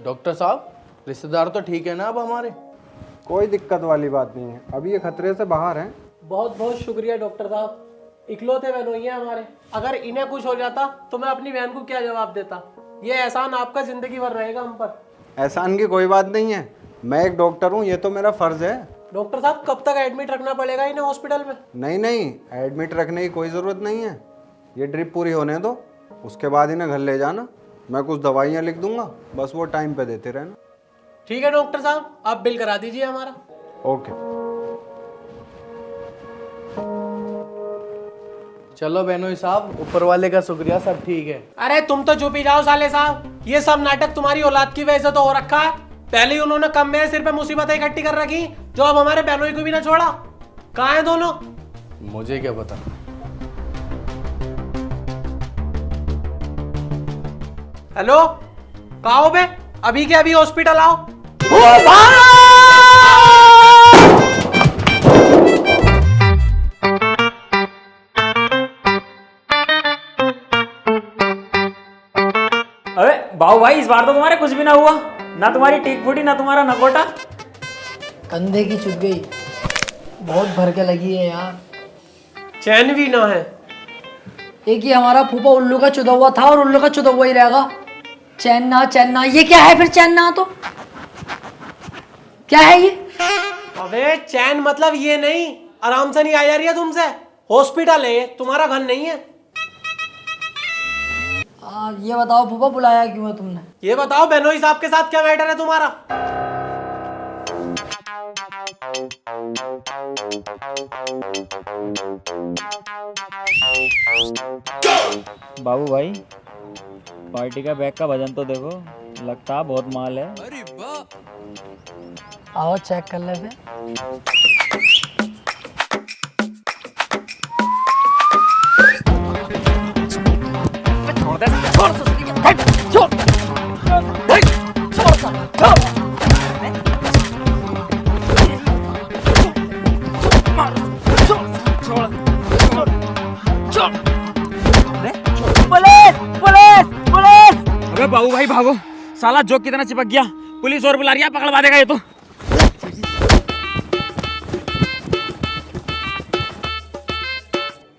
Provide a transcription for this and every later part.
Doctor साहब, रिश्तेदार तो ठीक है ना अब हमारे? कोई दिक्कत वाली बात नहीं है, अभी ये खतरे से बाहर हैं। बहुत बहुत शुक्रिया डॉक्टर साहब, इकलौते बहनोई हैं हमारे। अगर इन्हें कुछ हो जाता तो मैं अपनी बहन को क्या जवाब देता। ये एहसान आपका जिंदगी भर रहेगा हम पर। एहसान की कोई बात नहीं है, मैं एक डॉक्टर हूँ, ये तो मेरा फर्ज है। डॉक्टर साहब, कब तक एडमिट रखना पड़ेगा इन्हें हॉस्पिटल में? नहीं, एडमिट रखने की कोई ज़रूरत नहीं है। ये ड्रिप पूरी होने दो, उसके बाद इन्हें घर ले जाना। मैं कुछ दवाइयाँ लिख दूंगा, बस वो टाइम पे देते रहना। ठीक है डॉक्टर साहब, आप बिल करा दीजिए हमारा। ओके। चलो बहनोई साहब, ऊपर वाले का शुक्रिया, सब ठीक है। अरे तुम तो चुप ही जाओ साले साहब, ये सब नाटक तुम्हारी औलाद की वजह से तो हो रखा है। पहले ही उन्होंने कम मेरे सिर पे मुसीबतें इकट्ठी कर रखी, जो अब हमारे बहनोई को भी ना छोड़ा। कहाँ है दोनों? मुझे क्या पता। हेलो, कहाँ हो बे? अभी के अभी हॉस्पिटल आओ। अरे बाबू भाई, इस बार तो तुम्हारे कुछ भी ना हुआ, ना तुम्हारी टीक फूटी ना तुम्हारा नकोटा। कंधे की चुभ गई, बहुत भर के लगी है यार। चैन भी ना है। एक ही हमारा फूफा उल्लू का चुदा हुआ था और उल्लू का चुदा हुआ ही रहेगा। चैन ना, ये क्या है फिर? चैन ना तो क्या है ये? अबे चैन मतलब ये नहीं, आराम से नहीं आ जा रही है तुमसे। हॉस्पिटल है ये, तुम्हारा घर नहीं है। ये बताओ फूफा, बुलाया क्यों है तुमने? ये बताओ बहनोई साहब के साथ क्या मैटर है तुम्हारा? बाबू भाई, पार्टी का बैग का वजन तो देखो, लगता है बहुत माल है। आओ चेक कर ले फिर। अबे बाबू भाई भागो, साला जोक की तरह चिपक गया। पुलिस और बुला रही है, पकड़वा देगा ये तो।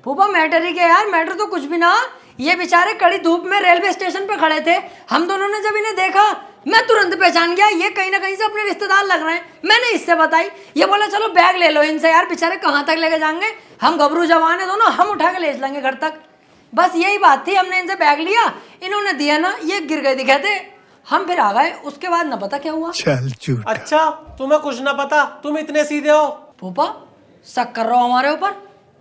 फूफा मैटर ही क्या यार, मैटर तो कुछ भी ना। ये बेचारे कड़ी धूप में रेलवे स्टेशन पे खड़े थे। हम दोनों ने जब इन्हें देखा, मैं तुरंत पहचान गया ये कहीं ना कहीं से अपने रिश्तेदार लग रहे हैं। मैंने इससे बताई, ये बोला चलो बैग ले लो इनसे। यार बेचारे कहाँ तक लेके जाएंगे, हम गबरू जवान है दोनों, हम उठा के ले चलेंगे घर तक। बस यही बात थी, हमने इनसे बैग लिया, इन्होंने दिया ना, ये गिर गए दिखे थे, हम फिर आ गए। उसके बाद ना पता क्या हुआ। अच्छा, तुम्हें कुछ ना पता, तुम इतने सीधे हो। फूफा शक कर रहे हो हमारे ऊपर?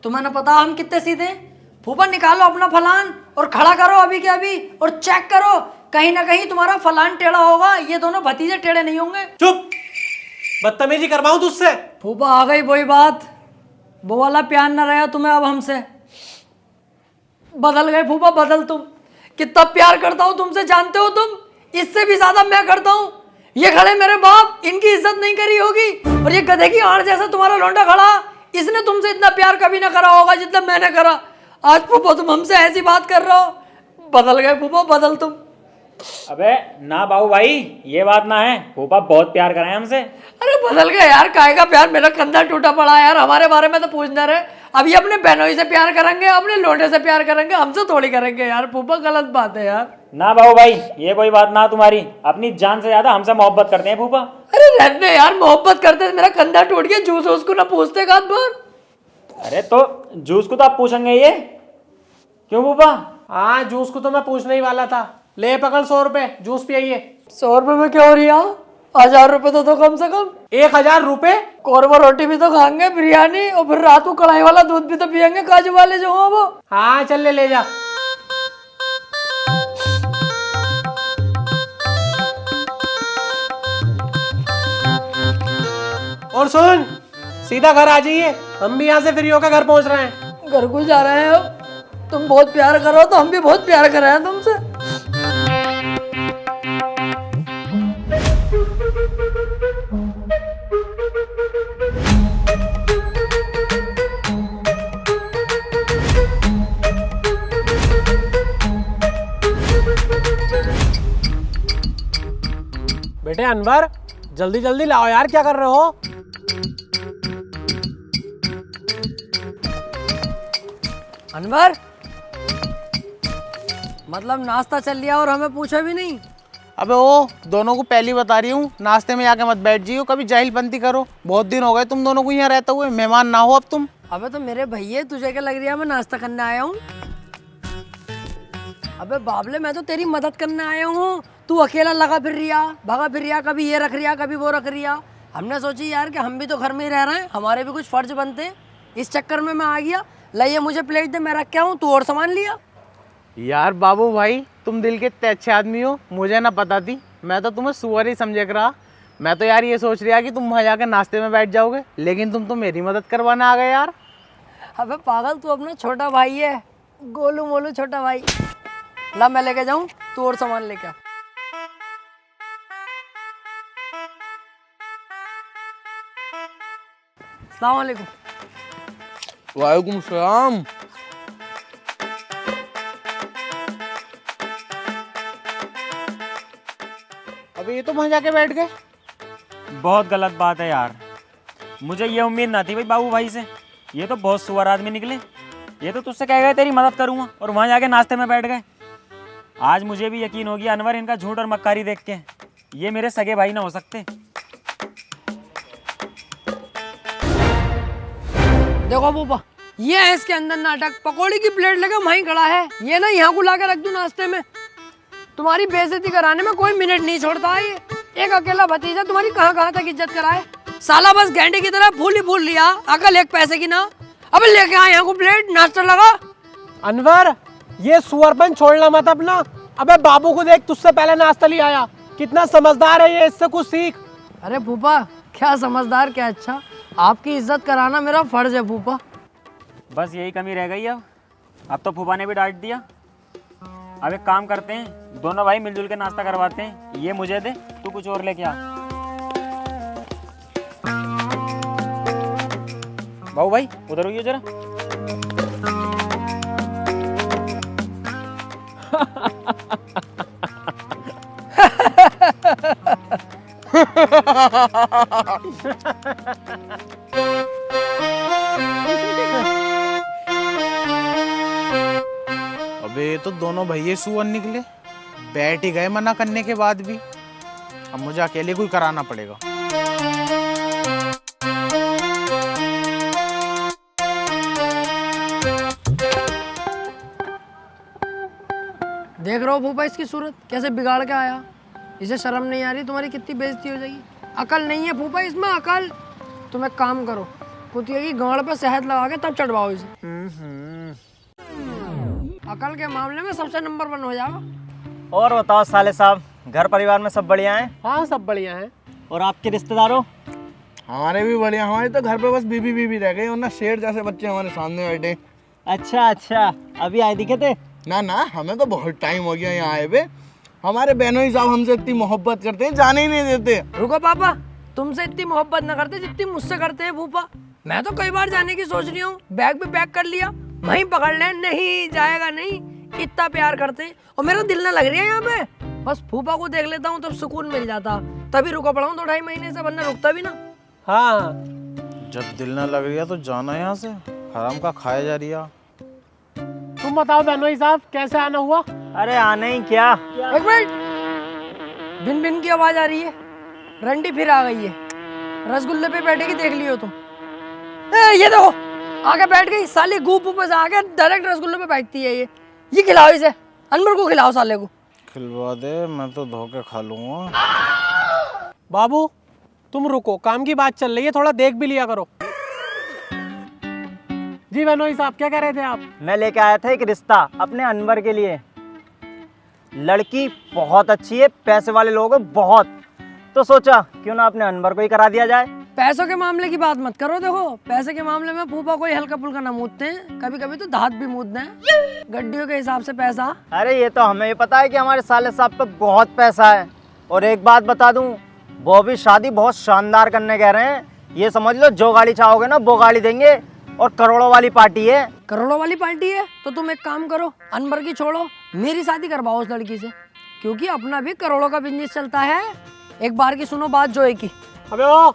तुम्हें ना पता हम कितने सीधे हैं? फूफा निकालो अपना फलान और खड़ा करो अभी के अभी, और चेक करो, कहीं ना कहीं तुम्हारा फलान टेढ़ा होगा। ये दोनों भतीजे टेढ़े नहीं होंगे। चुप, बदतमीजी करवाऊं तुझसे? फूफा आ गई वही बात, वो वाला प्यार न रहा तुम्हें अब हमसे। बदल गए फूफा, बदल। तुम कितना प्यार करता हूँ तुमसे, जानते हो तुम? इससे भी ज्यादा मैं करता हूँ। ये खड़े मेरे बाप, इनकी इज्जत नहीं करी होगी, और ये गधे की आड़ जैसा तुम्हारा लौंडा खड़ा, इसने तुमसे इतना प्यार कभी ना करा होगा जितना मैंने करा। आज फूफा तुम हमसे ऐसी बात कर रहे हो। बदल गए फूफा, बदल तुम। अबे ना बाबू भाई, ये बात ना है, फूफा बहुत प्यार कर रहे हैं हमसे। अरे बदल गए यार, काहे का प्यार? मेरा कंधा टूटा पड़ा यार, हमारे बारे में तो पूछना रहे। अब ये अपने बहनोई से प्यार करेंगे, अपने लोटे से प्यार करेंगे, हमसे थोड़ी करेंगे यार। फूफा गलत बात है यार। ना बाबू भाई, ये कोई बात ना तुम्हारी, अपनी जान से ज्यादा हमसे मोहब्बत करते हैं फूफा। अरे रहने यार, मोहब्बत करते मेरा कंधा टूट गया, जूस उसको ना पूछते गात भर। अरे तो जूस को तो आप पूछेंगे ये, क्यों फूफा? हाँ, जूस को तो मैं पूछने ही वाला था। ले पकड़ 100 रुपए, जूस पिए। 100 रुपए में क्या हो रही है? 1000 रुपए तो दो कम से कम। 1000 रुपए? कोरबा रोटी भी तो खाएंगे, बिरयानी, और फिर रात को कढ़ाई वाला दूध भी तो पियेंगे, काजू वाले जो हो वो। हाँ चल ले जा। और सुन, सीधा घर आ जाइए, हम भी यहाँ से फ्री होकर घर पहुँच रहे हैं। घर को जा रहे हैं अब? तुम बहुत प्यार करो तो हम भी बहुत प्यार कर रहे हैं तुमसे। बेटे अनवर, जल्दी जल्दी लाओ यार, क्या कर रहे हो? अनवर, मतलब नाश्ता चल लिया और हमें पूछा भी नहीं। अबे ओ, दोनों को पहली बता रही हूँ, नाश्ते में जाके मत बैठ जियो, कभी जाहिलपंती करो। बहुत दिन हो गए तुम दोनों को यहाँ रहते हुए, मेहमान ना हो अब तुम। अबे तो मेरे भैया, तुझे क्या लग रही है मैं नाश्ता करने आया हूँ? अबे बाबले, मैं तो तेरी मदद करने आया हूँ। तू अकेला लगा फिर रिया, भगा फिर रिया, कभी ये रख रिया, कभी वो रख रिया। हमने सोची यार कि हम भी तो घर में ही रह रहे हैं, हमारे भी कुछ फर्ज बनते हैं। इस चक्कर में मैं आ गया। लाइए मुझे प्लेट दे, मैं रख के आऊँ, तू और सामान लिया। यार बाबू भाई, तुम दिल के इतने अच्छे आदमी हो, मुझे ना पता थी। मैं तो तुम्हें सुअर ही समझे रहा। मैं तो यार ये सोच रहा कि तुम वहाँ जाकर नाश्ते में बैठ जाओगे, लेकिन तुम तो मेरी मदद करवाने आ गए यार। अबे पागल, तू अपना छोटा भाई है, गोलू मोलू छोटा भाई। ला मैं लेके जाऊँ, तू और सामान लेके आ। अस्सलाम वालेकुम। वालेकुम सलाम। अबे ये तो वहाँ जाके बैठ गए। बहुत गलत बात है यार, मुझे ये उम्मीद ना थी भाई बाबू भाई से। ये तो बहुत सुअर आदमी निकले। ये तो तुझसे कह गए तेरी मदद करूंगा और वहाँ जाके नाश्ते में बैठ गए। आज मुझे भी यकीन हो गया अनवर, इनका झूठ और मक्कारी देख के ये मेरे सगे भाई ना हो सकते। देखो बूपा, ये है इसके अंदर नाटक। पकौड़ी की प्लेट लेके वहीं खड़ा है, ये ना यहाँ को लाके रख दूं नाश्ते में। तुम्हारी बेइज्जती कराने में कोई मिनट नहीं छोड़ता है ये। एक अकेला भतीजा तुम्हारी कहाँ कहाँ तक इज्जत कराए। साला बस गेंडे की तरह फूल ही फूल लिया, अकल एक पैसे की ना। अबे लेके आ यहाँ को प्लेट, नाश्ता लगा। अनवर, ये सुअरपन छोड़ना मत अपना। अबे बाबू को देख, तुझसे पहले नाश्ता ले आया। कितना समझदार है ये, इससे कुछ सीख। अरे फूफा, क्या समझदार, क्या अच्छा। आपकी इज्जत कराना मेरा फर्ज है फूफा। बस यही कमी रह गई अब तो फूफा ने भी डांट दिया। अब एक काम करते हैं, दोनों भाई मिलजुल के नाश्ता करवाते हैं। ये मुझे दे, तू कुछ और लेके आ। बाबू भाई उधर होइए जरा। अबे ये तो दोनों भैये सुअर निकले, बैठ ही गए मना करने के बाद भी। अब मुझे अकेले को ही कराना पड़ेगा। देख रहे हो फूफा इसकी सूरत कैसे बिगाड़ के आया। इसे शर्म नहीं आ रही, तुम्हारी कितनी बेइज्जती हो जाएगी। अकल नहीं है फूफा इसमें, अकल। तुम एक काम करो, कुतिया की गांड पे शहद लगा के तब चढ़वाओ इसे। अकल के मामले में सबसे नंबर 1 हो जाओ। और बताओ साले साहब, घर परिवार में सब बढ़िया हैं? हाँ, सब बढ़िया है। और आपके रिश्तेदारों? हमारे भी बढ़िया। हमारे तो घर पे बस बीबी बीबी रह गई और ना शेर जैसे बच्चे हमारे सामने बैठे। अच्छा अच्छा, अभी आए दिखे थे? ना ना, हमें तो बहुत टाइम हो गया यहाँ आए हुए। हमारे बहनोई साहब हमसे इतनी मोहब्बत करते हैं, जाने ही नहीं देते। रुको पापा, तुमसे इतनी मोहब्बत न करते जितनी मुझसे करते हैं फूफा। मैं तो कई बार जाने की सोच रही हूँ, बैग भी पैक कर लिया, वहीं पकड़ ले, नहीं जाएगा नहीं। इतना प्यार करते और मेरा दिल ना लग रहा है यहाँ पे। बस फूफा को देख लेता हूँ तब सुकून मिल जाता। तभी रुका पड़ा हूँ 2-2.5 महीने से, वरना रुकता भी ना। हाँ, जब दिल ना लग रहा तो जाना यहाँ से, हराम का खाया जा रहा। तुम बताओ बहनोई साहब, कैसे आना हुआ? अरे आने ही क्या, एक मिनट, भिन भिन की आवाज आ रही है। रंडी फिर आ गई है, रसगुल्ले पे बैठेगी, देख लियो तुम। ये देखो आके बैठ गई साली, गूप ऊपर से आके डायरेक्ट रसगुल्ले पे बैठती है ये खिलाओ इसे, अनवर को खिलाओ साले को। खिलवा दे, मैं तो धोखे खा लूंगा। बाबू तुम रुको, काम की बात चल रही है, थोड़ा देख भी लिया करो। जी बहनोई साहब, क्या कह रहे थे आप? मैं लेके आया था एक रिश्ता अपने अनवर के लिए। लड़की बहुत अच्छी है, पैसे वाले लोग हैं बहुत, तो सोचा क्यों ना अपने अनवर को ही करा दिया जाए। पैसों के मामले की बात मत करो। देखो पैसे के मामले में फूफा कोई हल्का फुल्का ना मूदते हैं, कभी कभी तो दांत भी मूदते हैं, गड्डियों के हिसाब से पैसा। अरे ये तो हमें भी पता है कि हमारे साले साहब पे बहुत पैसा है। और एक बात बता दूं, वो भी शादी बहुत शानदार करने कह रहे हैं। ये समझ लो, जो गाड़ी चाहोगे ना वो गाड़ी देंगे, और करोड़ों वाली पार्टी है। करोड़ों वाली पार्टी है तो तुम एक काम करो, अनवर की छोड़ो, मेरी शादी करवाओ उस लड़की से, क्योंकि अपना भी करोड़ों का बिजनेस चलता है। एक बार की सुनो बात जोए की। अबे ओ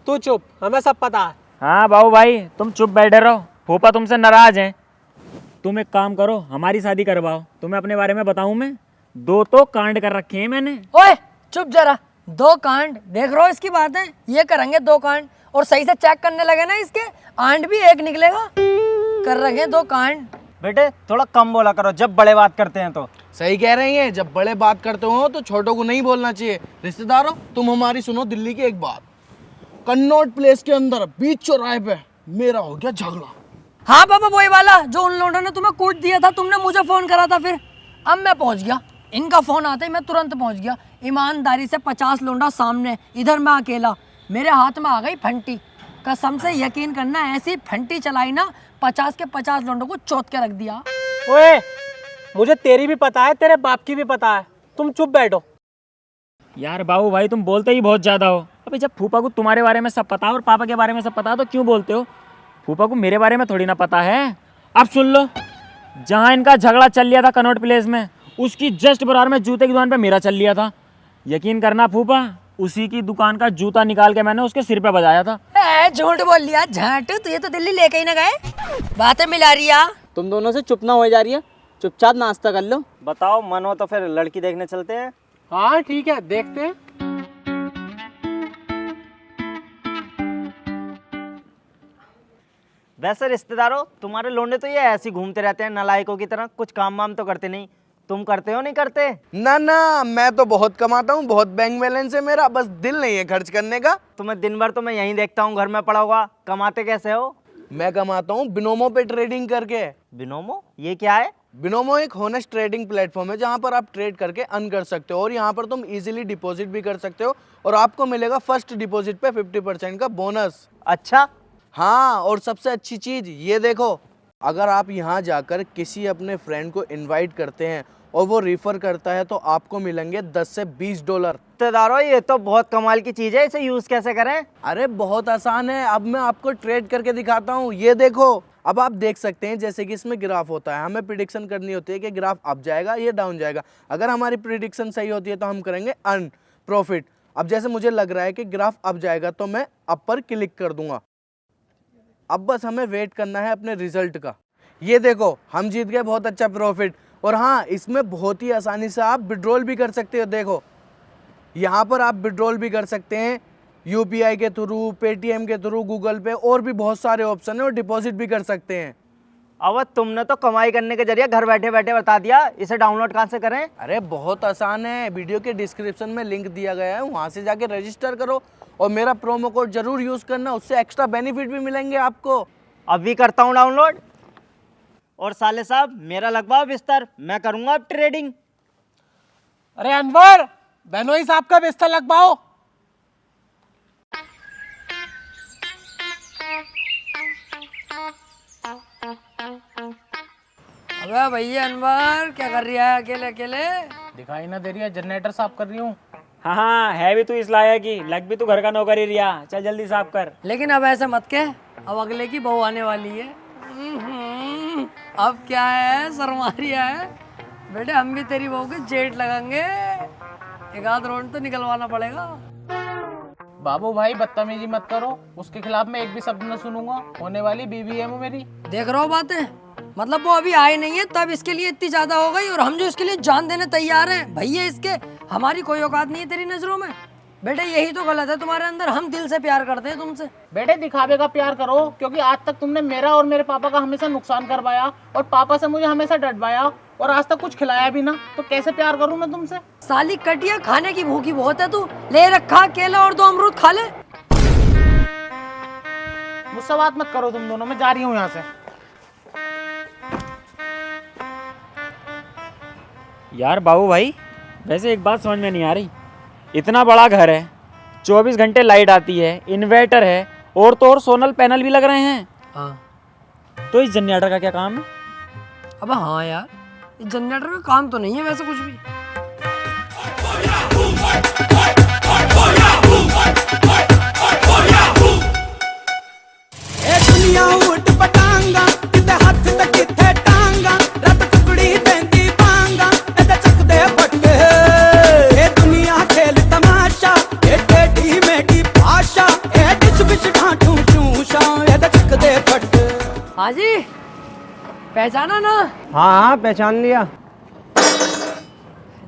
तू चुप, हमें सब पता है। हाँ बाबू भाई तुम चुप बैठे रहो, फूफा तुमसे नाराज हैं। तुम एक काम करो, हमारी शादी करवाओ। तुम्हें अपने बारे में बताऊं मैं, 2 तो कांड कर रखे हैं मैंने। ओए चुप जरा, 2 कांड देख रहे हो इसकी बात है, ये करेंगे 2 कांड और सही से चेक करने लगे ना इसके आंड भी 1 निकलेगा। कर रहे 2 कांड। बेटे थोड़ा कम बोला करो जब बड़े बात करते हैं तो। सही कह रही हैं, जब बड़े बात करते हो तो छोटों को नहीं बोलना चाहिए। रिश्तेदारों तुम हमारी सुनो दिल्ली की एक बात। कन्नॉट प्लेस के अंदर बीच चौराहे पे मेरा हो गया झगड़ा। हाँ पापा वही वाला जो उन लोगों ने तुम्हें कूट दिया था, तुमने मुझे फोन करा था। फिर अब मैं पहुंच गया, इनका फोन आते ही मैं तुरंत पहुंच गया। ईमानदारी से 50 लोंडा सामने, इधर मैं अकेला, मेरे हाथ में आ गई फंटी। कसम से यकीन करना, ऐसी फंटी चलाई ना 50 के 50 लोंडों को चोट के रख दिया। ओए मुझे तेरी भी पता है, तेरे बाप की भी पता है, तुम चुप बैठो। यार बाबू भाई तुम बोलते ही बहुत ज्यादा हो। अभी जब फूफा को तुम्हारे बारे में सब पता है और पापा के बारे में सब पता है तो क्यों बोलते हो? फूफा को मेरे बारे में थोड़ी ना पता है। अब सुन लो, जहाँ इनका झगड़ा चल लिया था कनॉट प्लेस में, उसकी जस्ट बराबर में जूते की दुकान पे मेरा चल लिया था। यकीन करना फूफा, उसी की दुकान का जूता निकाल के मैंने उसके सिर पे बजाया था। झूठ बोल लिया झट, तो ये तो दिल्ली लेके ही ना गए, बातें मिला रही है। तुम दोनों से चुप ना हो जा रही है, चुपचाप नाश्ता कर लो। बताओ मन हो तो फिर लड़की देखने चलते हैं। हाँ ठीक है, देखते हैं। वैसे रिश्तेदारों तुम्हारे लोंडे तो ये ऐसे घूमते रहते हैं नालायकों की तरह, कुछ काम वाम तो करते नहीं। तुम करते हो नहीं करते? ना ना, मैं तो बहुत कमाता हूँ, बहुत बैंक बैलेंस है मेरा, बस दिल नहीं है खर्च करने का। तुम्हें दिन भर तो मैं यहीं देखता हूँ घर में पड़ा हुआ, कमाते कैसे हो? मैं कमाता हूँ बिनोमो पे ट्रेडिंग करके। बिनोमो ये क्या है? बिनोमो एक होनेस्ट ट्रेडिंग प्लेटफॉर्म है जहाँ पर आप ट्रेड करके अर्न कर सकते हो और यहाँ पर तुम इजीली डिपॉजिट भी कर सकते हो और आपको मिलेगा फर्स्ट डिपॉजिट पे 50% का बोनस। अच्छा हाँ, और सबसे अच्छी चीज ये देखो, अगर आप यहाँ जाकर किसी अपने फ्रेंड को इनवाइट करते हैं और वो रेफर करता है तो आपको मिलेंगे 10 से 20 डॉलर। रिश्तेदारों ये तो बहुत कमाल की चीज है, इसे यूज कैसे करें? अरे बहुत आसान है, अब मैं आपको ट्रेड करके दिखाता हूँ। ये देखो, अब आप देख सकते हैं जैसे कि इसमें ग्राफ होता है, हमें प्रिडिक्शन करनी होती है कि ग्राफ अप जाएगा या डाउन जाएगा। अगर हमारी प्रिडिक्शन सही होती है तो हम करेंगे अर्न प्रॉफिट। अब जैसे मुझे लग रहा है कि ग्राफ अप जाएगा तो मैं अप पर क्लिक कर दूंगा। अब बस हमें वेट करना है अपने रिजल्ट का। ये देखो हम जीत गए, बहुत अच्छा प्रॉफिट। और हाँ, इसमें बहुत ही आसानी से आप विड्रॉल भी कर सकते हो। देखो यहाँ पर आप विड्रॉल भी कर सकते हैं यूपीआई के थ्रू, पेटीएम के थ्रू, गूगल पे, और भी बहुत सारे ऑप्शन है, और डिपॉजिट भी कर सकते हैं। अब तुमने तो कमाई करने के जरिए घर बैठे बैठे बता दिया, इसे डाउनलोड कहाँ से करें? अरे बहुत आसान है, वीडियो के डिस्क्रिप्शन में लिंक दिया गया है, वहाँ से जाके रजिस्टर करो और मेरा प्रोमो कोड जरूर यूज़ करना, उससे एक्स्ट्रा बेनिफिट भी मिलेंगे आपको। अभी करता हूँ डाउनलोड। और साले साहब मेरा लगवाओ बिस्तर, मैं करूँगा अब ट्रेडिंग। अरे अनवर, बहनोई साहब का बिस्तर लगवाओ। अबे भैया अनवर क्या कर रही है अकेले अकेले? दिखाई ना दे रही है, जनरेटर साफ कर रही हूँ। हाँ हाँ, है भी तू इस लायक ही, लग भी तू घर का नौकर ही रिया। चल जल्दी साफ कर। लेकिन अब ऐसे मत कह, अब अगले की बहू आने वाली है। अब क्या है, शर्मा रही है? बेटे हम भी तेरी बहू के जेट लगाएंगे, एक आध रोड तो निकलवाना पड़ेगा। बाबू भाई बदतमीजी मत करो, उसके खिलाफ मैं एक भी शब्द न सुनूंगा। होने वाली बीवी है वो मेरी। देख रहे हो बातें, मतलब वो अभी आई नहीं है तब इसके लिए इतनी ज्यादा हो गई, और हम जो इसके लिए जान देने तैयार हैं भैया इसके, हमारी कोई औकात नहीं है तेरी नजरों में। बेटे यही तो गलत है तुम्हारे अंदर, हम दिल से प्यार करते हैं तुमसे। बेटे दिखावे का प्यार करो, क्योंकि आज तक तुमने मेरा और मेरे पापा का हमेशा नुकसान करवाया और पापा से मुझे हमेशा डटवाया और आज तक कुछ खिलाया भी ना, तो कैसे प्यार करूं मैं तुमसे? साली कटिया, खाने की भूखी बहुत है तू, ले रखा केला और 2 अमरूद खा ले। मुझसे बात मत करो तुम दोनों, मैं जा रही हूँ यहाँ से। यार बाबू भाई, वैसे एक बात समझ में नहीं आ रही, इतना बड़ा घर है, 24 घंटे लाइट आती है, इन्वर्टर है, और तो और सोलर पैनल भी लग रहे हैं। हाँ तो इस जनरेटर का क्या काम है? अब हाँ यार, इस जनरेटर का काम तो नहीं है वैसे कुछ भी। दुनिया उठ पटांगा, किते हाथ ते किथे टांगा, रत टुकड़ी देंदी पांगा, एदे चकदे फटके। ए दुनिया खेल तमाशा, हाँ जी, पहचाना ना? हाँ हाँ पहचान लिया।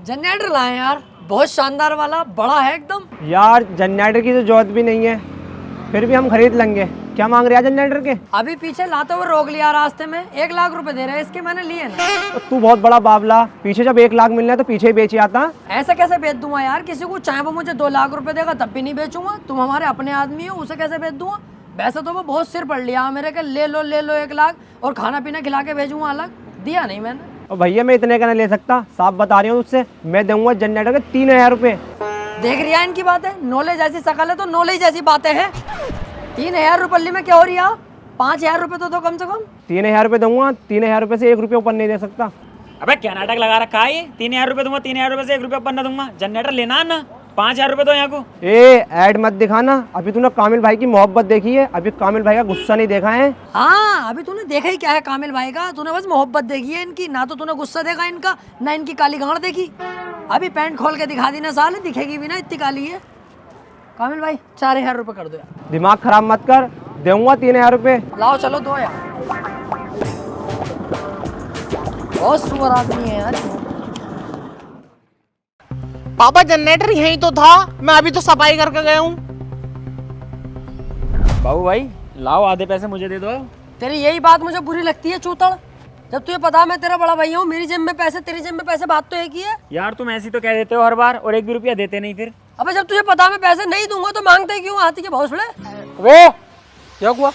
जनरेटर लाए यार, बहुत शानदार वाला, बड़ा है एकदम। यार जनरेटर की तो जरूरत भी नहीं है, फिर भी हम खरीद लेंगे। क्या मांग रहे हैं जनरेटर के? अभी पीछे लाते हुए रोक लिया रास्ते में, 1 लाख रुपए दे रहे हैं इसके, मैंने लिए ना। तो तू बहुत बड़ा बावला, पीछे जब 1 लाख मिलना है तो पीछे ही बेची आता। ऐसे कैसे बेच दूंगा यार किसी को? चाहे वो मुझे 2 लाख रुपए देगा तब भी नहीं बेचूंगा। तुम हमारे अपने आदमी हो, उसे कैसे बेच दूंगा? वैसे तो वो बहुत सिर पड़ लिया मेरे के, ले लो 1 लाख और खाना पीना खिला के भेजूंगा अलग। दिया नहीं मैंने। और भैया मैं इतने का नहीं ले सकता, साफ बता रही हूँ तुझसे। मैं दूंगा जनरेटर के 3000 रुपये। देख रही है इनकी बातें, नॉलेज ऐसी शकल है तो नॉलेज ऐसी बातें हैं। 3000 रुपये में क्या हो रही है? 5000 रुपये तो दो कम से कम। 3000 रुपये दूंगा, 3000 रुपये से 1 रुपये ऊपर नहीं दे सकता। अबे क्या नाटक लगा रखा है ये? 3000 रुपये दूंगा, 3000 रुपये से 1 रुपये ऊपर न दूंगा। जनरेटर लेना है ना, 5000 रुपये दो यहाँ को। ऐड मत दिखाना। अभी तूने कामिल भाई की मोहब्बत देखी है, अभी कामिल भाई का गुस्सा नहीं देखा है। हाँ, अभी तूने देखा ही क्या है कामिल भाई का? तूने बस मोहब्बत देखी है इनकी, ना तो तूने गुस्सा देखा इनका, ना इनकी काली गांड देखी। अभी पैंट खोल के दिखा दी ना साले, दिखेगी भी ना, इतनी काली है। कामिल भाई 4000 रुपये कर दो यार। दिमाग खराब मत कर, दूंगा 3000 रुपये। लाओ चलो दो यार। बहुत सुअर आदमी है यार। पापा जनरेटर यहीं तो था, मैं अभी तो सफाई करके गया हूँ। बाबू भाई लाओ, आधे पैसे मुझे दे दो। तेरी यही बात मुझे बुरी लगती है चूतड़। जब तुझे पता है मैं तेरा बड़ा भैया हूँ, मेरी जेब में पैसे तेरी जेब में पैसे, बात तो एक ही है। यार तुम ऐसी तो कह देते हो हर बार, और 1 भी रुपया देते नहीं फिर। अबे जब तुझे पता मैं पैसे नहीं दूंगा तो मांगते क्यों? हाथी के भौसले। वे क्या हुआ?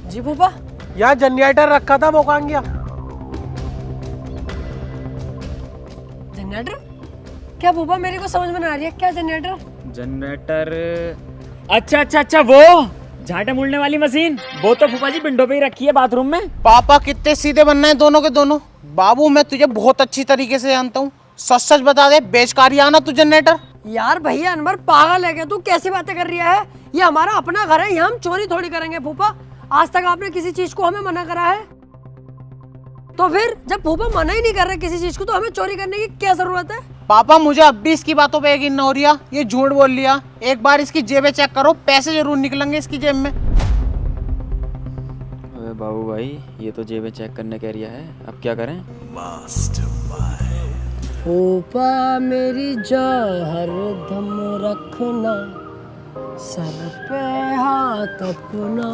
जी फूफा, यहाँ जनरेटर रखा था, वो कहाँ गया? जनरेटर? क्या फूफा, मेरे को समझ में नहीं आ रही है, क्या जनरेटर? जनरेटर, अच्छा वो झाटे मुड़ने वाली मशीन, वो तो फूफा जी विंडो पे ही रखी है बाथरूम में। पापा कितने सीधे बनना है दोनों के दोनों। बाबू मैं तुझे बहुत अच्छी तरीके से जानता हूँ, सच सच बता दे, बेचकारी आना तू जनरेटर। यार भैया अनवर पागल है क्या तू? कैसी बातें कर रही है? ये हमारा अपना घर है, यहाँ हम चोरी थोड़ी करेंगे फूफा। आज तक आपने किसी चीज को हमें मना करा है? तो फिर जब फूफा मना ही नहीं कर रहे किसी चीज को, तो हमें चोरी करने की क्या जरूरत है? पापा मुझे अब भी इसकी बातों पे यकीन न हो रहा, ये झूठ बोल लिया। एक बार इसकी जेबें चेक करो, पैसे जरूर निकलेंगे इसकी जेब में। अबे बाबू भाई ये तो जेबें चेक करने कह रिया है, अब क्या करें? फूफा मेरी जान हरदम रखना, सर पे हाथ अपना,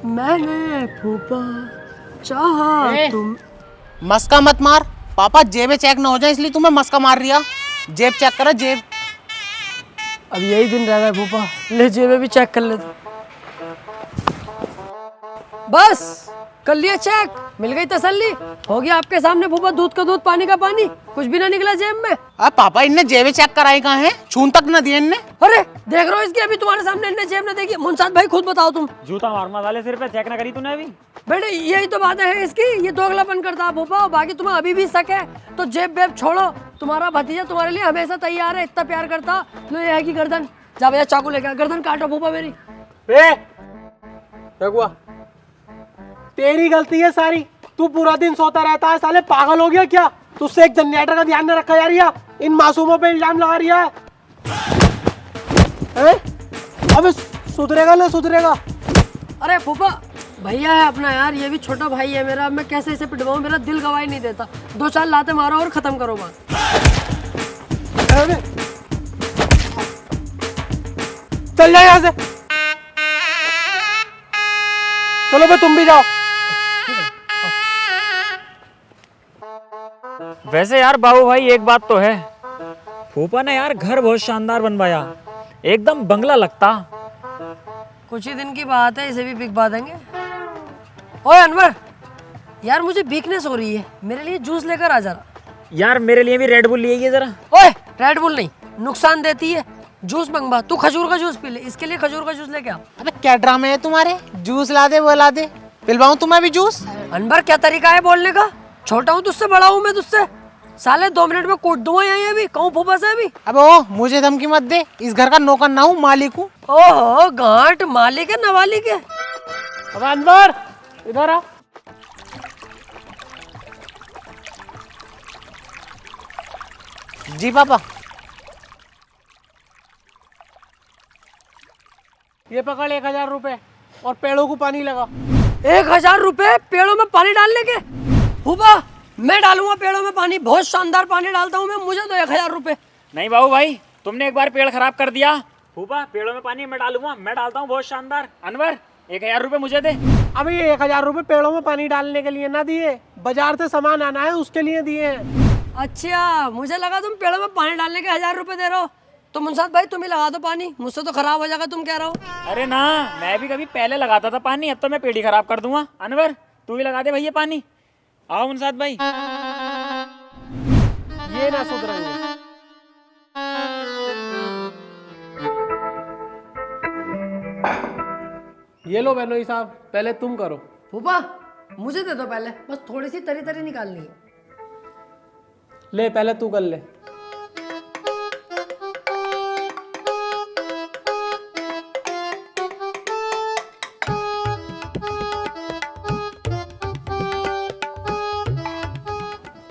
मैंने फूफा चाहा तुम। मस्का मत मार पापा, जेबें चेक ना हो जाए इसलिए तुम्हें मस्का मार रिया। जेब चेक करो जेब। अब यही दिन रह गए फूफा, ले जेबें भी चेक कर लेते। बस कर लिया चेक, मिल गई तसल्ली, हो गया आपके सामने फूफा, दूध का दूध पानी का पानी, कुछ भी ना निकला जेब में। अब पापा इनने जेबें चेक कराई कहाँ हैं? छून तक न दिए इनने। अरे देख रहे हो इसकी, अभी तुम्हारे सामने इनने जेब न देखी। मुंसाद भाई खुद बताओ तुम। जूता मार मसाले सिर पे, चेक ना करी तूने अभी? बेटे यही तो बात है इसकी, ये दोगलापन करता है फूफा। बाकी तुम्हें अभी भी शक है तो जेब बेब छोड़ो, तुम्हारा भतीजा तुम्हारे लिए हमेशा तैयार है, इतना प्यार करता। लो ये है की गर्दन, जा भैया चाकू लेकर गर्दन काटो फूफा मेरी। क्या हुआ? तेरी गलती है सारी, तू पूरा दिन सोता रहता है, साले पागल हो गया क्या? तुझसे एक जनरेटर का ध्यान न रखा जा रहा, इन मासूमों पे इल्जाम लगा रहा है। अबे सुधरेगा ना सुधरेगा? अरे फूफा भैया है अपना यार, ये भी छोटा भाई है मेरा, मैं कैसे इसे पिटवाऊं? मेरा दिल गवाही नहीं देता। 2-4 लाते मारो और खत्म करो बात। चल जाओ यहाँ से, चलो भाई तुम भी जाओ। वैसे यार बाबू भाई एक बात तो है, फूफा ने यार घर बहुत शानदार बनवाया, एकदम बंगला लगता। कुछ ही दिन की बात है, इसे भी बिकवा देंगे। ओए अनवर यार, मुझे वीकनेस हो रही है, मेरे लिए जूस लेकर आ जरा। यार मेरे लिए भी रेड बुल लिए जरा। ओए रेड बुल नहीं, नुकसान देती है। जूस मंगवा, तू खजूर का जूस पी ले, इसके लिए खजूर का जूस लेके आ। अबे क्या ड्रामे है तुम्हारे? जूस ला दे वो ला दे, पिलवाऊं तुम्हें भी जूस? अनवर क्या तरीका है बोलने का? छोटा हूँ तुझसे, बड़ा हूँ मैं तुझसे, साले 2 मिनट में कूट दूंगा यहीं अभी। कहूँ फूफा से अभी? अबे ओ मुझे धमकी मत दे, इस घर का नौकर ना हूँ, मालिक हूँ। ओहो गांठ, मालिक है नवालिक है। अब अनवर इधर आ। जी पापा। ये पकड़ 1000 रुपए और पेड़ों को पानी लगा। 1000 रुपए पेड़ों में पानी डालने के? फूफा मैं डालूंगा पेड़ों में पानी, बहुत शानदार पानी डालता हूँ मैं, मुझे तो 1000 रुपए। नहीं बाबू भाई, तुमने एक बार पेड़ खराब कर दिया। फूफा पेड़ों में पानी मैं डालूंगा, मैं डालता हूँ बहुत शानदार। अनवर 1000 रुपए मुझे दे। अभी ये 1000 रुपए पेड़ों में पानी डालने के लिए ना दिए, बाजार से सामान आना है उसके लिए दिए हैं। अच्छा मुझे लगा तुम पेड़ों में पानी डालने के 1000 रुपए दे रहे हो। तो मुंसाद भाई तुम ही लगा दो पानी, मुझसे तो खराब हो जाएगा, तुम कह रहे हो। अरे ना, मैं भी कभी पहले लगाता था पानी, अब तो मैं पेड़ ही खराब कर दूंगा। अनवर तू ही लगा दे भैया पानी। आओ मुंसाद भाई। ये ना सुधरेंगे। ये लो बेनोई साहब, पहले तुम करो। फूफा मुझे दे दो पहले, बस थोड़ी सी तरी तरी निकालनी है। ले पहले तू कर ले।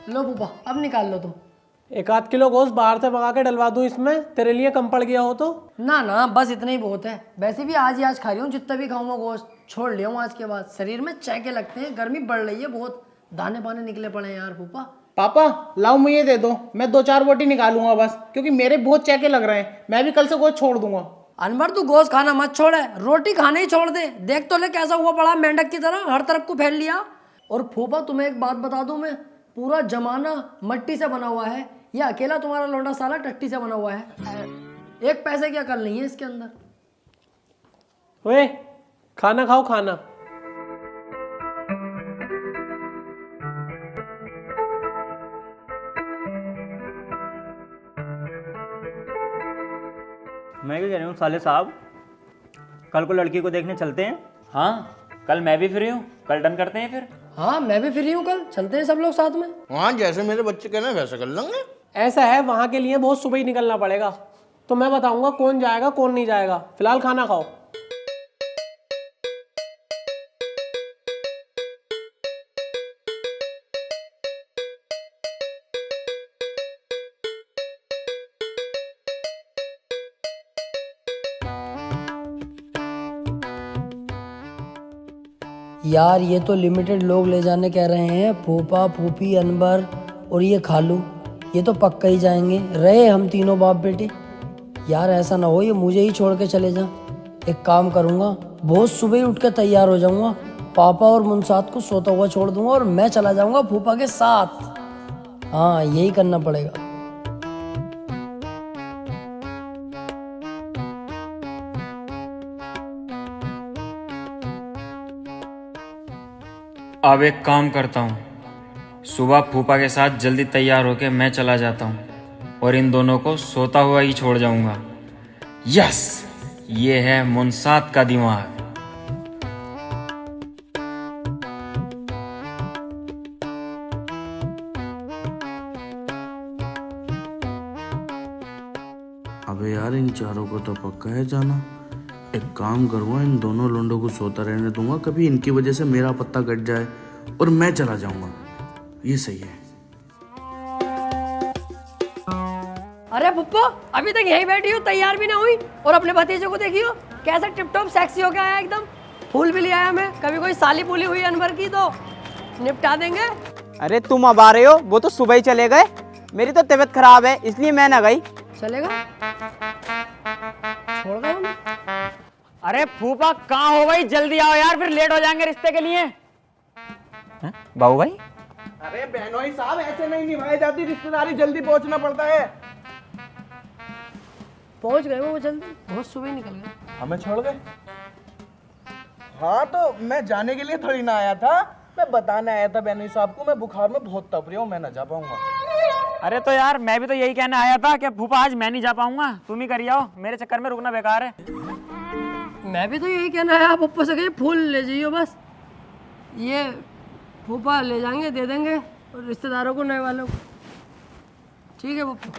लो फूफा अब निकाल लो तुम। 1 आध किलो गोश्त बाहर से मंगा के डलवा दूं इसमें, तेरे लिए कम पड़ गया हो तो? ना ना बस इतना ही बहुत है, वैसे भी आज ही आज खा रही हूँ, जितना भी खाऊंगा गोश्त छोड़ लिया हूँ आज के बाद। शरीर में चैके लगते हैं, गर्मी बढ़ रही है बहुत, दाने बाने निकले पड़े हैं यार। फूफा पापा लाओ मुझे दे दो, मैं 2-4 बोटी निकालूंगा बस, क्योंकि मेरे बहुत चेके लग रहे हैं। मैं भी कल से गोश्त छोड़ दूंगा। अनवर तू गोश्त खाना मत छोड़, रोटी खाना ही छोड़ दे। देख तो ले कैसा हुआ पड़ा मेंढक की तरह, हर तरफ को फैल लिया। और फूफा तुम्हें एक बात बता दूं मैं, पूरा जमाना मट्टी से बना हुआ है, ये अकेला तुम्हारा लौंडा साला टट्टी से बना हुआ है। 1 पैसे की अकल नहीं है इसके अंदर। ओए खाना खाओ खाना। मैं क्या कह रहा हूँ साले साहब, कल को लड़की को देखने चलते हैं? हाँ कल मैं भी फ्री हूँ, कल डन करते हैं फिर। हाँ मैं भी फ्री हूँ, कल चलते हैं सब लोग साथ में। हाँ जैसे मेरे बच्चे कहना है वैसे कर लेंगे। ऐसा है वहां के लिए बहुत सुबह ही निकलना पड़ेगा, तो मैं बताऊंगा कौन जाएगा कौन नहीं जाएगा। फिलहाल खाना खाओ। यार ये तो लिमिटेड लोग ले जाने कह रहे हैं, फूफा फूफी अनवर और ये खालू, ये तो पक्का ही जाएंगे। रहे हम तीनों बाप बेटे। यार ऐसा ना हो ये मुझे ही छोड़ के चले जा। एक काम करूँगा, बहुत सुबह ही उठ के तैयार हो जाऊँगा, पापा और मुनसाद को सोता हुआ छोड़ दूंगा और मैं चला जाऊँगा फूफा के साथ। हाँ यही करना पड़ेगा। अब एक काम करता हूँ, सुबह फूफा के साथ जल्दी तैयार होके मैं चला जाता हूँ और इन दोनों को सोता हुआ ही छोड़ जाऊंगा। यस, ये है मुनसाद का दिमाग। अबे यार इन चारों को तो पक्का है जाना। एक काम करूँगा, इन दोनों लोंडों को सोता रहने दूंगा, कभी इनकी वजह से मेरा पत्ता कट जाए और मैं चला जाऊंगा। ये सही है। अरे पुप्पो अभी तक यहीं बैठी हो, तैयार भी ना हुई, और अपने भतीजे को देखियो कैसा टिप टॉप सेक्सी होके आया एकदम। फूल भी ले आया मैं, कभी कोई साली पुली हुई अनवर की तो निपटा देंगे। अरे तुम अब आ रहे हो, वो तो सुबह ही चले गए। मेरी तो तबीयत खराब है इसलिए मैं ना गई। चलेगा छोड़ दो हमें। अरे फूफा कहाँ हो भाई, जल्दी आओ यार, फिर लेट हो जाएंगे रिश्ते के लिए। बाबू भाई अरे बहनोई साहब ऐसे नहीं निभाई जाती रिश्तेदारी, जल्दी पहुंचना पड़ता है। पहुंच गए वो जल्दी, बहुत सुबह ही निकल गए। हमें छोड़ गए? हाँ तो मैं जाने के लिए थोड़ी ना आया था, मैं बताने आया था बहनोई साहब को मैं बुखार में बहुत तप रही हूँ, मैं ना जा पाऊंगा। अरे तो यार मैं भी तो यही कहने आया था कि फूफा आज मैं नहीं जा पाऊंगा, तुम ही करिए आओ, मेरे चक्कर में रुकना बेकार है। मैं भी तो यही कहना है, आप ऊपर से कहिए फूल ले जाइए बस, ये फूफा ले जाएंगे दे देंगे और रिश्तेदारों को नए वालों को। ठीक है पप्पू।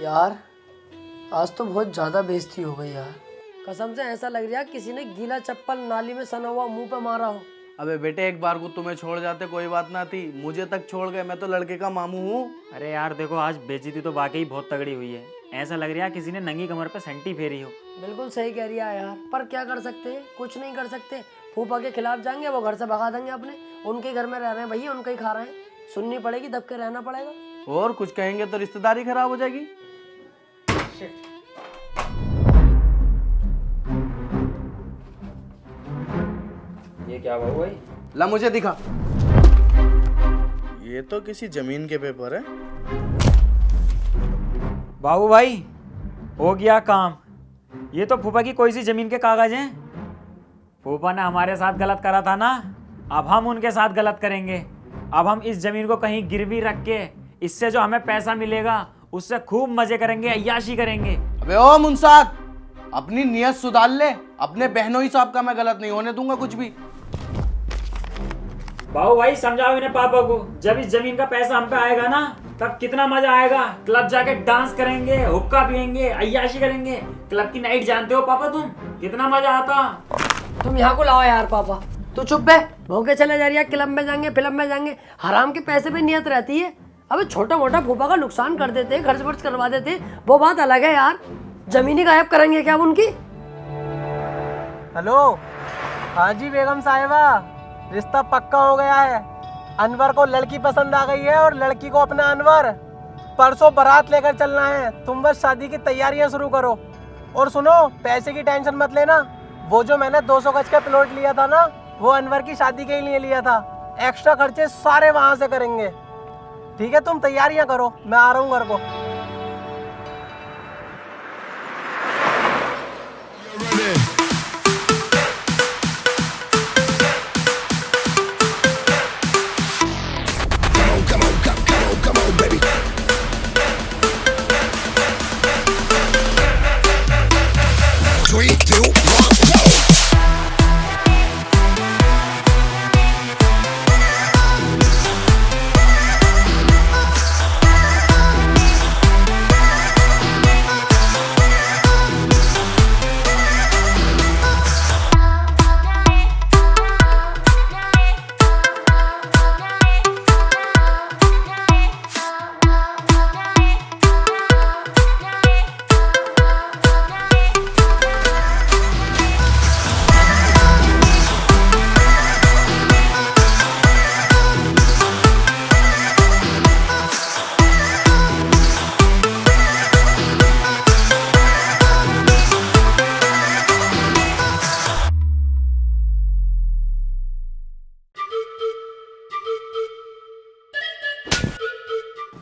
यार आज तो बहुत ज़्यादा बेइज्जती हो गई यार, कसम से ऐसा लग रहा है किसी ने गीला चप्पल नाली में सना हुआ मुंह पे मारा हो। अबे बेटे, एक बार को तुम्हें छोड़ जाते कोई बात ना थी, मुझे तक छोड़ गए। मैं तो लड़के का मामू हूँ। अरे यार देखो, आज बेइज्जती तो वाकई बहुत तगड़ी हुई है। ऐसा लग रहा है किसी ने नंगी कमर पे सेंटी फेरी हो। बिल्कुल सही कह रही है यार, पर क्या कर सकते हैं, कुछ नहीं कर सकते। फूफा के खिलाफ जाएंगे, वो घर से भगा देंगे अपने। उनके घर में रह रहे हैं भैया, उनका ही खा रहे हैं, सुननी पड़ेगी, दब के रहना पड़ेगा। और कुछ कहेंगे तो रिश्तेदारी खराब हो जाएगी। ये क्या बाबू भाई? ला मुझे दिखा। ये तो किसी जमीन के पेपर है। बाबू भाई, हो गया काम। ये तो फूफा की कोई सी जमीन के कागज हैं। फूफा ने हमारे साथ गलत करा था ना, अब हम उनके साथ गलत करेंगे। अब हम इस जमीन को कहीं गिरवी रख के इससे जो हमें पैसा मिलेगा उससे खूब मजे करेंगे, अय्याशी करेंगे। अबे ओ मुंसाद, अपनी नियत सुधार ले। अपने बहनों ही साहब का मैं गलत नहीं होने दूंगा कुछ भी। बाबू भाई समझाओ इन्हें पापा को, जब इस जमीन का पैसा हम पे आएगा ना, तब कितना मजा आएगा। क्लब जाके डांस करेंगे, हुक्का पियेंगे, अय्याशी करेंगे। क्लब की नाइट जानते हो पापा तुम, कितना मजा आता। तुम यहाँ को लाओ यार पापा, तू चुप है। भोंके चले जा रही है, क्लब में जाएंगे, फिल्म में जाएंगे। हराम के पैसे पे नियत रहती है। अबे छोटा मोटा फूफा का नुकसान कर देते, खर्च वर्च करवा देते, वो बात अलग है यार। जमीनी गायब करेंगे क्या उनकी? हेलो, हाँ जी बेगम साहिबा, रिश्ता पक्का हो गया है। अनवर को लड़की पसंद आ गई है और लड़की को अपना अनवर। परसों बारात लेकर चलना है, तुम बस शादी की तैयारियां शुरू करो। और सुनो, पैसे की टेंशन मत लेना। वो जो मैंने 200 गज का प्लॉट लिया था ना, वो अनवर की शादी के लिए लिया था। एक्स्ट्रा खर्चे सारे वहां से करेंगे। ठीक है, तुम तैयारियां करो, मैं आ रहा हूँ घर को।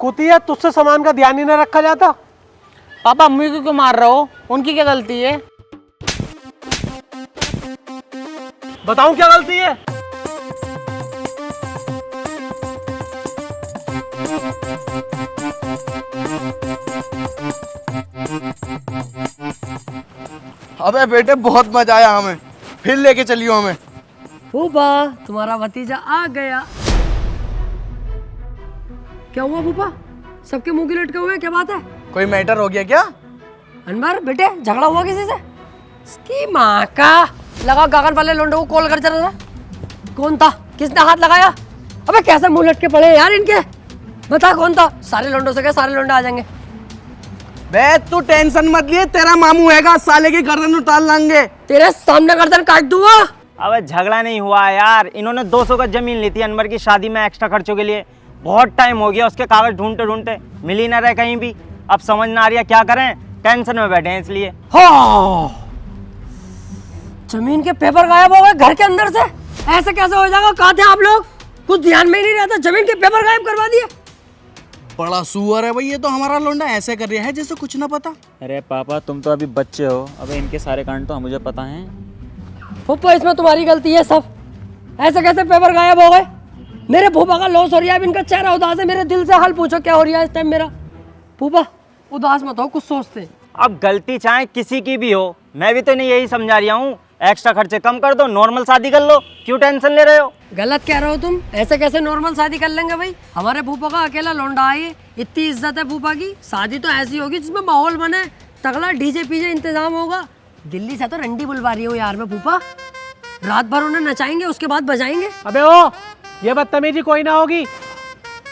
कुतिया, तुझसे सामान का ध्यान ही न रखा जाता। पापा अम्मी को क्यों मार रहे हो? उनकी क्या गलती है? बताऊं क्या गलती है? अबे बेटे, बहुत मजा आया हमें, फिर लेके चलियो हमें। फूफा, तुम्हारा भतीजा आ गया। क्या हुआ फूफा? सबके मुंह की लटके हुए, क्या बात है? कोई मैटर हो गया क्या? अनवर बेटे, झगड़ा हुआ किसी से? इसकी माँ का लगा, गगन वाले लोंडे को कॉल कर जरा। कौन था? किसने हाथ लगाया? अबे कैसे मुंह लटके पड़े हैं यार इनके? बता कौन था? सारे लोंडों से क्या सारे लोंडे आ जाएंगे। बे तू टेंशन मत लिए, तेरा मामू हैगा, साले की गर्दन उतार लाएंगे। तेरे सामने गर्दन काट दूंगा। अब झगड़ा नहीं हुआ यार, इन्होंने 200 गज जमीन ली थी अनवर की शादी में एक्स्ट्रा खर्चों के लिए। बहुत टाइम हो गया उसके कागज ढूंढते ढूंढते, मिल ही ना रहे कहीं भी। अब समझ ना आ रही है क्या करें, टेंशन में बैठे हैं इसलिए। हाँ, जमीन के पेपर गायब हो गए घर के अंदर से। ऐसे कैसे हो जाएगा? कहाँ थे आप लोग? कुछ ध्यान में ही नहीं रहता, जमीन के पेपर गायब करवा दिए। बड़ा सुअर है भाई ये तो, हमारा लोंडा ऐसे कर रहा है जैसे कुछ ना पता। अरे पापा, तुम तो अभी बच्चे हो, अबे इनके सारे कांड तो मुझे पता है। फूफा, इसमें तुम्हारी गलती है सब। ऐसे कैसे पेपर गायब हो गए? मेरे फूफा का लॉस हो रहा है, अब इनका चेहरा उदास है। मेरे दिल से हाल पूछो क्या हो रहा है इस टाइम मेरा। फूफा उदास मत हो, कुछ सोचते। अब गलती चाहे किसी की भी हो, मैं भी तो इन्हें यही समझा रहा हूँ, एक्स्ट्रा खर्चे कम कर दो, नॉर्मल शादी कर लो, क्यों टेंशन ले रहे हो? गलत कह रहे हो तुम। ऐसे कैसे नॉर्मल शादी कर लेंगे भाई? हमारे फूफा का अकेला लौंडा है, इतनी इज्जत है फूफा की। शादी तो ऐसी होगी जिसमें माहौल बने, तगड़ा डीजे पीजे इंतजाम होगा। दिल्ली से तो रंडी बुलवा रही हो यार मैं फूफा। रात भर उन्हें नचाएंगे, उसके बाद बजाएंगे। अबे ओ, ये बदतमीजी कोई ना होगी।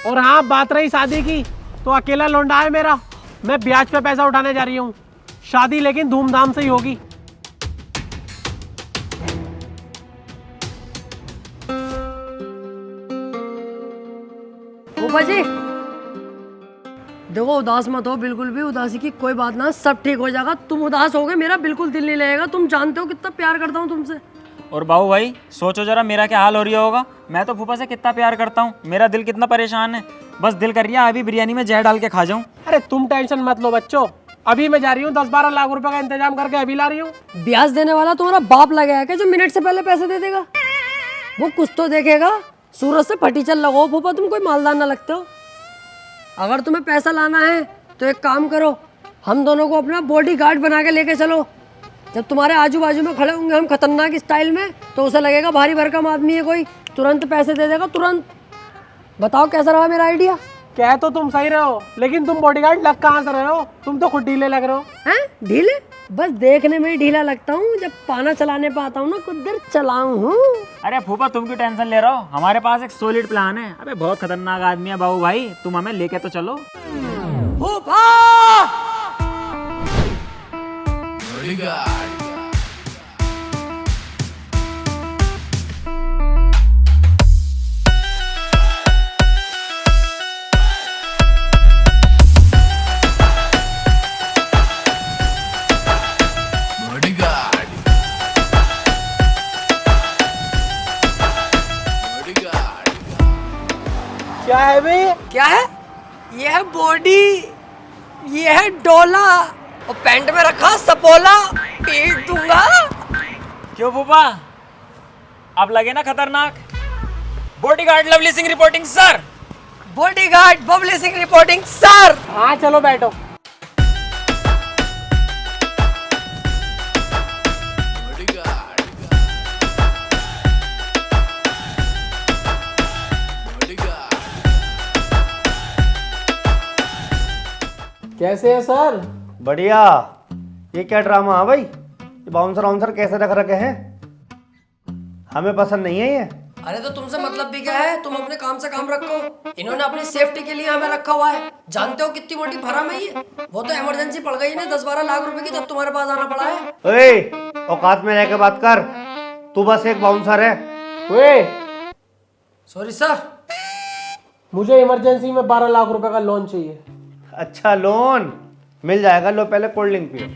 और हाँ, बात रही शादी की, तो अकेला लौंडा है मेरा, मैं ब्याज पे पैसा उठाने जा रही हूँ। शादी लेकिन धूमधाम से ही होगी। फूफा जी देखो, उदास मत हो, बिल्कुल भी उदासी की कोई बात ना, सब ठीक हो जाएगा। तुम उदास हो गए, मेरा बिल्कुल दिल नहीं लगेगा। तुम जानते हो कितना प्यार करता हूँ तुमसे। और बाबू भाई सोचो जरा मेरा क्या हाल हो रही होगा। मैं तो फूफा से कितना प्यार करता हूँ, मेरा दिल कितना परेशान है। बस दिल कर रहा है अभी बिरयानी में जहर डाल के खा जाऊँ। अरे तुम टेंशन मत लो बच्चों, अभी मैं जा रही हूँ, 10-12 लाख रुपए का इंतजाम करके अभी ला रही हूँ। ब्याज देने वाला तुम्हारा बाप लगा है क्या, जो मिनट से पहले पैसे दे देगा? वो कुछ तो देखेगा। सूरज से फटी चल लगाओ फूफा, तुम कोई मालदार ना लगते हो। अगर तुम्हें पैसा लाना है तो एक काम करो, हम दोनों को अपना बॉडी गार्ड बना के लेके चलो। जब तुम्हारे आजू बाजू में खड़े होंगे हम खतरनाक स्टाइल में, तो उसे लगेगा भारी भरकम आदमी है कोई, तुरंत पैसे दे देगा तुरंत। बताओ कैसा रहा मेरा आइडिया? कह तो तुम सही रहे हो, लेकिन तुम बॉडीगार्ड लग कहाँ से रहे हो? तुम तो खुद ढीले लग रहे हो। हैं ढीले? बस देखने में ही ढीला लगता हूँ, जब पाना चलाने पे आता हूँ ना कुछ देर चलाऊं हूँ। अरे फूफा तुम क्यों टेंशन ले रहे हो, हमारे पास एक सॉलिड प्लान है। अबे बहुत खतरनाक आदमी है बाबू भाई, तुम हमें लेके तो चलो। फूफा क्या है बे? क्या है? ये है बॉडी, ये है डोला, और पैंट में रखा सपोला। पीट दूंगा। क्यों फूफा, अब लगे ना खतरनाक? Bodyguard lovely Singh reporting sir. Bodyguard Babli Singh reporting sir. हाँ चलो बैठो। कैसे है सर? बढ़िया। ये क्या ड्रामा है भाई? ये बाउंसर वाउंसर कैसे रख रखे हैं? हमें पसंद नहीं है ये। अरे तो तुमसे मतलब भी क्या है? तुम अपने काम से काम रखो। इन्होंने अपनी सेफ्टी के लिए हमें रखा हुआ है। जानते हो कितनी मोटी भरम है ये? वो तो इमरजेंसी पड़ गई ना 10-12 लाख रुपए की, तब तुम्हारे पास आना पड़ा है। ओए, औकात में रह के बात कर। तू बस एक बाउंसर है। वे सॉरी सर। मुझे इमरजेंसी में 12 लाख रुपए का लोन चाहिए। अच्छा लोन मिल जाएगा, लो पहले कोल्ड ड्रिंक पियो।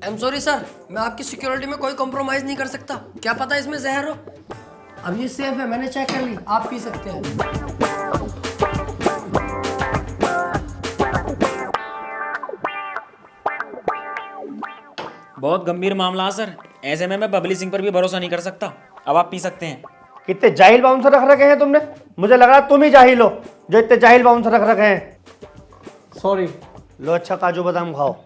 आई एम सॉरी सर, मैं आपकी सिक्योरिटी में कोई कॉम्प्रोमाइज नहीं कर सकता। क्या पता इसमें जहर हो। अब ये सेफ है, मैंने चेक कर ली, आप पी सकते हैं। बहुत गंभीर मामला है सर, ऐसे में मैं बबली सिंह पर भी भरोसा नहीं कर सकता। अब आप पी सकते हैं। कितने जाहिल बाउंसर रख रखे हैं तुमने? मुझे लग रहा तुम ही जाहिल हो जो इतने जाहिल बाउंसर रख रखे हैं। सॉरी। लो अच्छा काजू बादाम खाओ।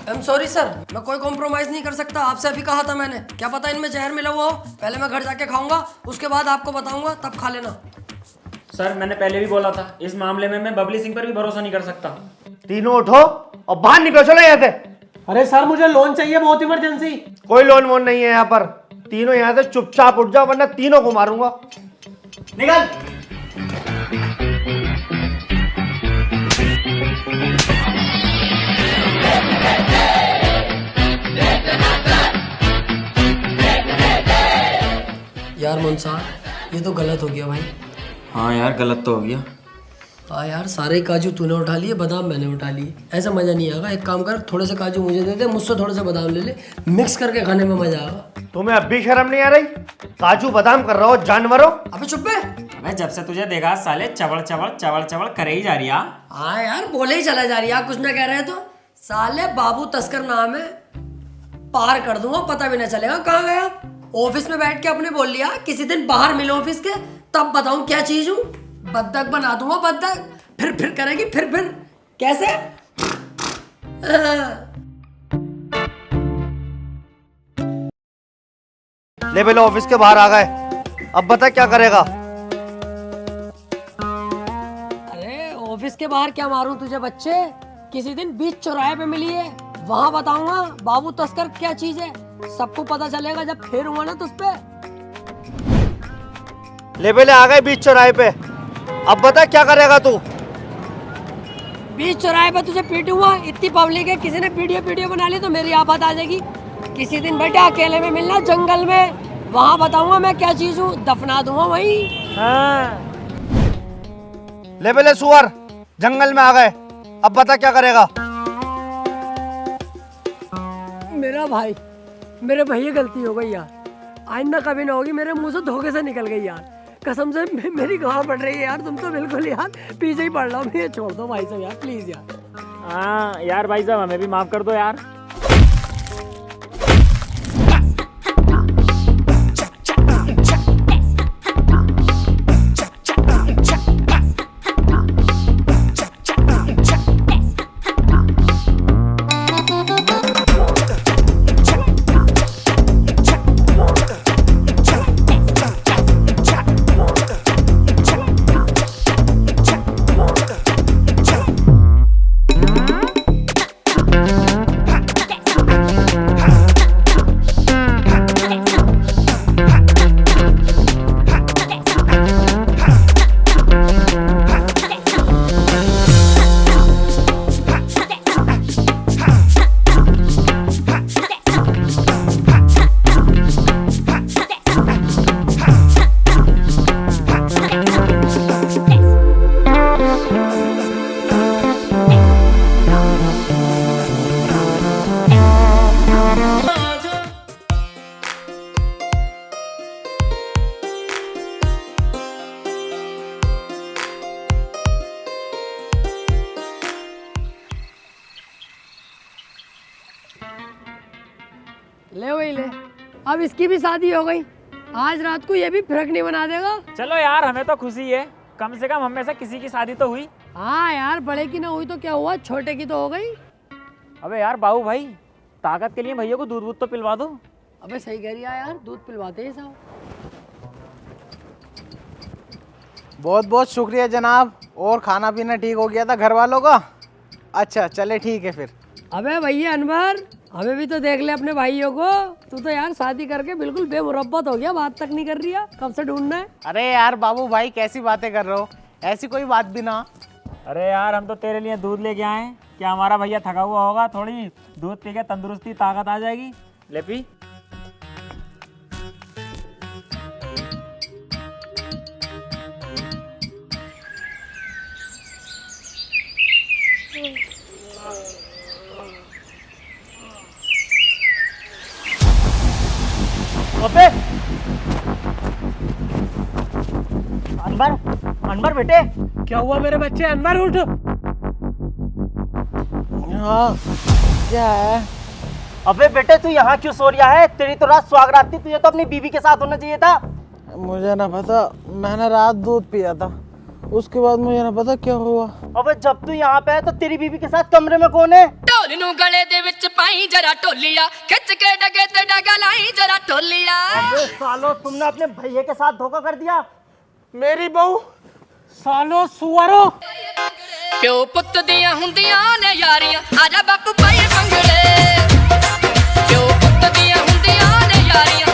आई एम सॉरी सर, मैं कोई कॉम्प्रोमाइज नहीं कर सकता। आपसे अभी कहा था मैंने, क्या पता इनमें जहर मिला हुआ हो। पहले मैं घर जाके खाऊंगा, उसके बाद आपको बताऊंगा, तब खा लेना। सर मैंने पहले भी बोला था, इस मामले में मैं बबली सिंह पर भी भरोसा नहीं कर सकता। तीनों उठो और बाहर निकलो, चलो यहाँ से। अरे सर मुझे लोन चाहिए, बहुत इमरजेंसी। कोई लोन वोन नहीं है यहाँ पर। तीनों यहाँ से चुपचाप उठ जाओ, वरना तीनों को मारूंगा। निकल। यार मुंसार, ये तो गलत हो गया भाई। हाँ यार गलत तो हो गया। हाँ यार, सारे काजू तूने उठा लिए, बादाम मैंने उठा लिए। ऐसा मजा नहीं आएगा। एक काम कर, थोड़े से काजू मुझे दे दे, मुझसे थोड़े से बादाम ले ले, मिक्स करके खाने में मजा आएगा। तुम्हें अब भी शर्म नहीं आ रही? काजू बादाम कर रहा हो जानवरों। अबे चुप बे। अबे जब से तुझे देखा साले चवड़ चवड़ चवड़ चवड़ करे ही जा रही है। हाँ यार, बोले ही चला जा रही है। आप कुछ ना कह रहे हैं तो साले बाबू तस्कर नाम है, पार कर दूंगा, पता भी ना चलेगा कहाँ गया। ऑफिस में बैठ के अपने बोल लिया किसी दिन बाहर मिलो ऑफिस के, तब बताऊं क्या चीज हूँ। बद्दक बना दूंगा, बद्दक फिर करेगी, फिर कैसे? ले बेलो ऑफिस के बाहर आ गए, अब बता क्या करेगा। अरे ऑफिस के बाहर क्या मारूं तुझे बच्चे, किसी दिन बीच चौराहे पे मिली है, वहां बताऊंगा बाबू तस्कर क्या चीज है। सबको पता चलेगा जब फेर हुआ ना तुझ पे। ले बेले आ गए बीच चौराहे पे, अब बता क्या करेगा तू। बीच चौराहे पे तुझे पीटूंगा, इतनी पब्लिक है, किसी ने वीडियो बना ली तो मेरी आफत आ जाएगी। किसी दिन बेटा अकेले में मिलना जंगल में, वहां बताऊंगा मैं क्या चीज हूँ, दफना दूंगा वहीं। हाँ। ले बेले सुअर, जंगल में आ गए, अब बता क्या करेगा। मेरा भाई, मेरे भैया गलती हो गई यार, आइंदा कभी ना होगी, मेरे मुंह से धोखे से निकल गई यार, कसम से मेरी गाँव पड़ रही है यार, तुम तो बिल्कुल यार पीछे ही पड़ रहा हूँ, मुझे छोड़ दो भाई साहब यार, प्लीज यार। हाँ यार भाई साहब, हमें भी माफ कर दो यार। ले वही ले, अब इसकी भी शादी हो गई, आज रात को ये भी फिरक नहीं बना देगा। चलो यार, हमें तो खुशी है, कम से कम हम में से किसी की शादी तो हुई। हाँ यार, बड़े की ना हुई तो क्या हुआ, छोटे की तो हो गई। अबे यार बाबू भाई, ताकत के लिए भैया को दूध तो पिलवा दो। अबे सही कह रही है यार, दूध पिलवाते हैं साहब। बहुत बहुत शुक्रिया जनाब, और खाना पीना ठीक हो गया था घर वालों का। अच्छा चले ठीक है फिर। अबे भैया अनवर, हमें भी तो देख ले अपने भाइयों को, तू तो यार शादी करके बिल्कुल बेमुरब्बत हो गया, बात तक नहीं कर रही है, कब से ढूंढना है। अरे यार बाबू भाई कैसी बातें कर रहे हो, ऐसी कोई बात भी ना। अरे यार, हम तो तेरे लिए दूध लेके आए हैं, क्या हमारा भैया थका हुआ होगा, थोड़ी दूध पी के तंदुरुस्ती ताकत आ जाएगी। ले पी। अबे अनवर, अनवर बेटे, क्या हुआ मेरे बच्चे, अनवर उठ। हाँ क्या है। अबे बेटे तू यहाँ क्यों सो रहा है, तेरी तो रात सुहागरात थी, तुझे तो अपनी बीवी के साथ होना चाहिए था। मुझे ना पता, मैंने रात दूध पिया था, उसके बाद मुझे ना पता क्या हुआ। अबे जब तू यहाँ पे है तो तेरी बीवी के साथ कमरे में कौन है। ढोल नू गले दे विच पाई जरा ढोलिया, खिच के डगे ते डगा लाई जरा ढोलिया। अबे सालो, तुमने अपने भैया के साथ धोखा कर दिया। मेरी बहू, सालो सुअरो। प्यो पुत दियां हुंदियां ने यारियां, आजा बापू पाए मंगले। प्यो पुत दियां हुंदियां ने यारियां,